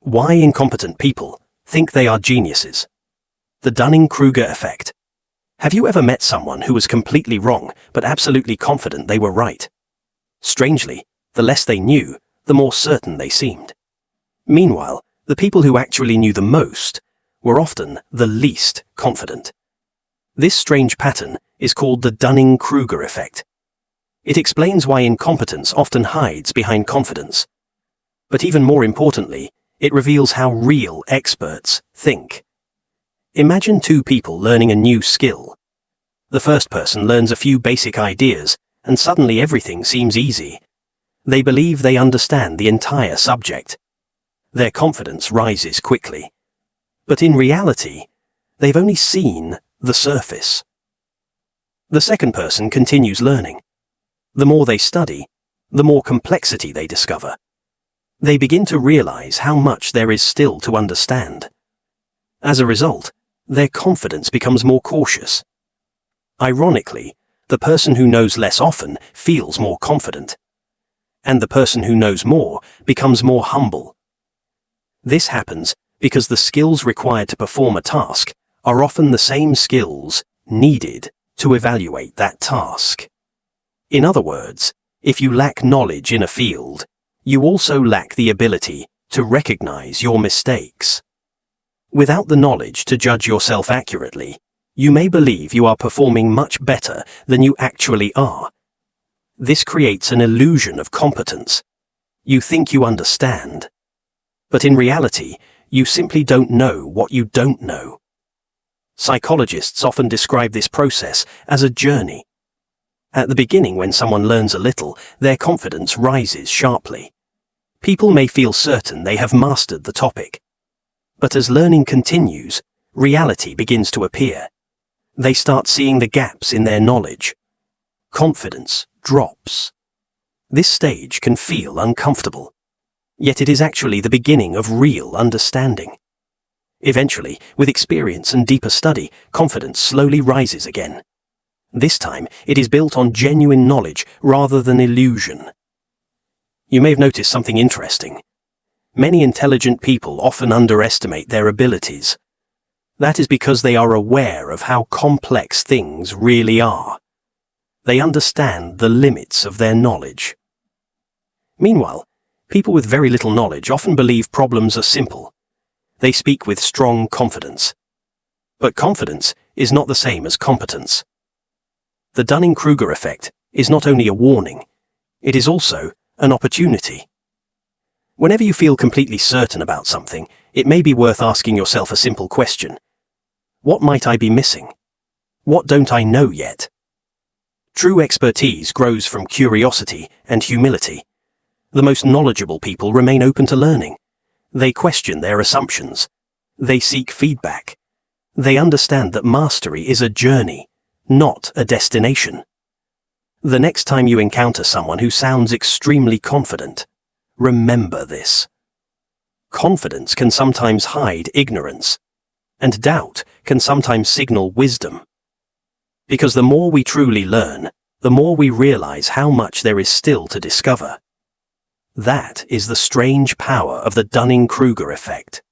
Why incompetent people think they are geniuses. The Dunning-Kruger Effect. Have you ever met someone who was completely wrong but absolutely confident they were right? Strangely, the less they knew, the more certain they seemed. Meanwhile, the people who actually knew the most were often the least confident. This strange pattern is called the Dunning-Kruger Effect. It explains why incompetence often hides behind confidence. But even more importantly, it reveals how real experts think. Imagine two people learning a new skill. The first person learns a few basic ideas, and suddenly everything seems easy. They believe they understand the entire subject. Their confidence rises quickly. But in reality, they've only seen the surface. The second person continues learning. The more they study, the more complexity they discover. They begin to realize how much there is still to understand. As a result, their confidence becomes more cautious. Ironically, the person who knows less often feels more confident, and the person who knows more becomes more humble. This happens because the skills required to perform a task are often the same skills needed to evaluate that task. In other words, if you lack knowledge in a field, you also lack the ability to recognize your mistakes. Without the knowledge to judge yourself accurately, you may believe you are performing much better than you actually are. This creates an illusion of competence. You think you understand, but in reality, you simply don't know what you don't know. Psychologists often describe this process as a journey. At the beginning, when someone learns a little, their confidence rises sharply. People may feel certain they have mastered the topic. But as learning continues, reality begins to appear. They start seeing the gaps in their knowledge. Confidence drops. This stage can feel uncomfortable, yet it is actually the beginning of real understanding. Eventually, with experience and deeper study, confidence slowly rises again. This time, it is built on genuine knowledge rather than illusion. You may have noticed something interesting. Many intelligent people often underestimate their abilities. That is because they are aware of how complex things really are. They understand the limits of their knowledge. Meanwhile, people with very little knowledge often believe problems are simple. They speak with strong confidence. But confidence is not the same as competence. The Dunning-Kruger effect is not only a warning, it is also an opportunity. Whenever you feel completely certain about something, it may be worth asking yourself a simple question. What might I be missing? What don't I know yet? True expertise grows from curiosity and humility. The most knowledgeable people remain open to learning. They question their assumptions. They seek feedback. They understand that mastery is a journey, not a destination. The next time you encounter someone who sounds extremely confident, remember this. Confidence can sometimes hide ignorance, and doubt can sometimes signal wisdom. Because the more we truly learn, the more we realize how much there is still to discover. That is the strange power of the Dunning-Kruger effect.